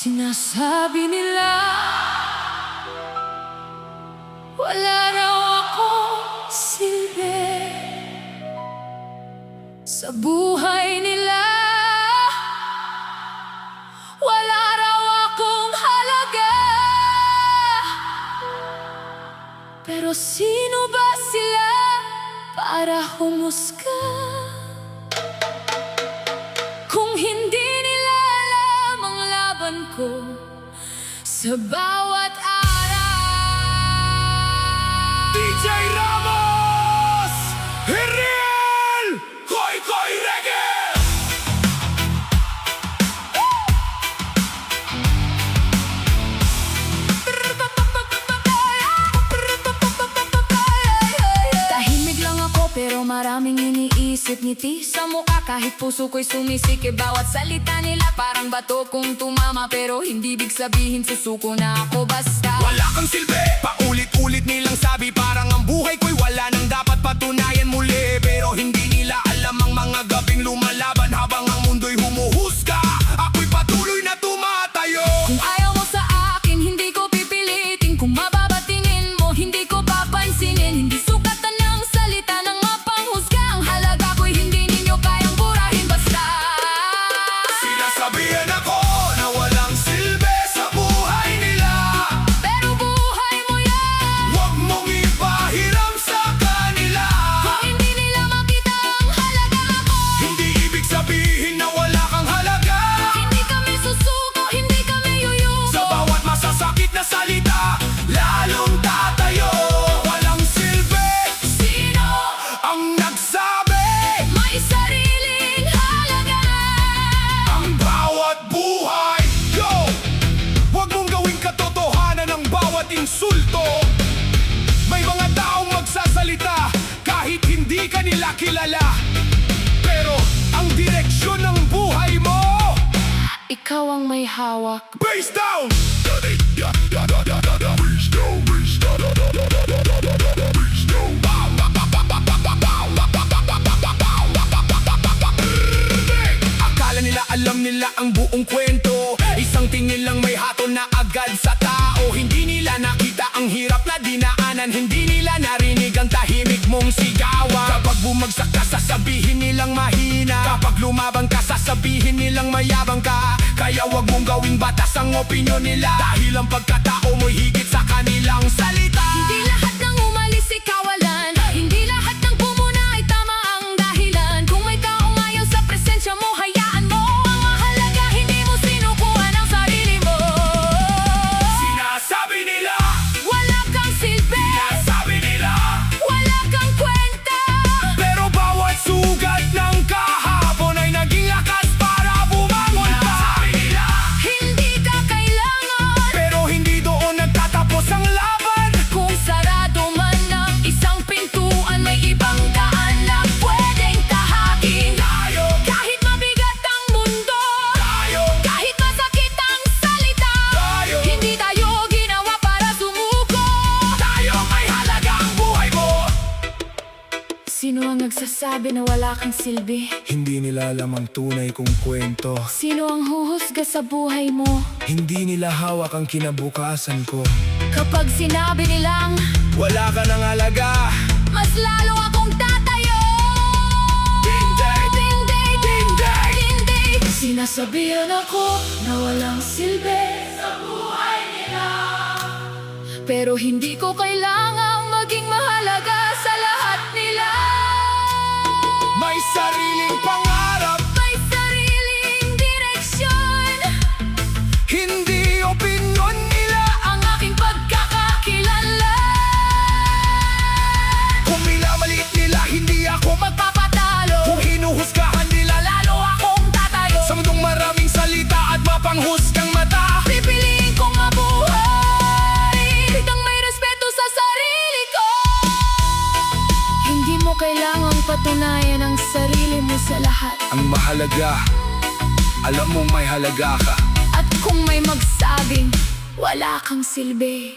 Sinasabi nila wala raw akong silbi sa buhay nila. Wala raw akong halaga. Pero sino ba sila para humusga? Kung hindi nila alam ang laban ko sa bawat araw. DJ Ramos! Hiriel! Koy Koy Reggae! Tahimik lang ako pero maraming iniisip. Ngiti sa mukha kahit puso ko'y sumisikip. Bawat salita nila parang bato kung tumama, pero hindi ibig sabihin susuko na ako basta. Wala kang silbi, paulit-ulit nilang sabi. Parang ang buhay ko'y wala nang dapat patunayan muli. Pero hindi nila alam ang mga gabing lumalaban habang ang mundo'y humuhusga. Ako'y patuloy na tumatayo. Kung ayaw mo sa akin, hindi ko pipilitin. Kung mababatingin mo, hindi ko papansinin. Hindi sukatan ng salita ng mapanghusga. Ang halaga ko'y hindi ninyo kayang burahin basta. Sinasabihan ako na walang silbi sa buhay nila. Pero buhay mo yan. Huwag mong ipahiram sa kanila. Kung hindi nila makita ang halaga ko, Hindi ibig sabihin na wala kang halaga. hindi kami susuko, hindi kami yuyuko. Sa bawat masasakit na salita, lalong tatayo. Walang silbi, Sino ang nagsabi. may sariling halaga? Ang bawat buhay, yo! Huwag mong gawing katotohanan ang bawat insulto. May mga taong magsasalita kahit hindi ka nila kilala. Pero ang direksyon ng buhay mo, Ikaw ang may hawak. face down! Akala nila alam nila ang buong kwento. Isang tingin lang may hatol na agad sa tao. Hindi nila nakita ang hirap na dinaanan. Hindi nila narinig ang tahimik mong sigawan. Kapag bumagsak ka, sasabihin nilang mahina. Kapag lumabang ka, sasabihin nilang mayabang ka. Kaya wag mong gawing batas ang opinyon nila. Dahil ang pagkatao mo'y higit sa kanilang salita. Hindi lahat ng umalis ay kawalan. Hindi lahat ng pumuna ay tama ang dahilan. Kung may taong ayaw sa presensya mo, hayaan mo. Ang mahalaga, hindi mo sinukuhan ang sarili mo. Sinasabi nila, Wala kang silbi, sinasabi nila, wala kang kwenta. pero bawat sugat ng kahapon ay naging lakas para bumangon pa. Sinasabi nila, Hindi ka kailangan. pero hindi doon nagtatapos ang laban. Kung sarado man ng isang pintuan, may ibang daan na pwedeng tahakin. Tayo, Kahit mabigat ang mundo, tayo, kahit masakit ang salita, tayo, hindi tayo ginawa para sumuko. tayo may halaga ang buhay mo. Sino ang nagsasabi na wala kang silbi? Hindi nila alam ang tunay kong kwento. Sino ang huhusga sa buhay mo? Hindi nila hawak ang kinabukasan ko. Kapag sinabi nilang Wala ka ng halaga. mas lalo akong tatayo. Hindi, Hindi, hindi. hindi. Sinasabihan ako na walang silbi sa buhay nila. Pero hindi ko kailangang maging mahalaga sa lahat nila. May sariling pangarap, May sariling direksyon. hindi opinyon nila. Ang aking pagkakakilala. Kung minamaliit nila, hindi ako Magpapatalo. Kung hinuhusgahan nila, Lalo akong tatayo. sa mundong maraming salita at mapanghusgang mata. Pipiliin kong mabuhay nang may respeto sa sarili ko. Hindi mo kailangang patunayan ang sarili mo sa lahat. Ang mahalaga, alam mo may halaga ka. At kung may magsabing wala kang silbi,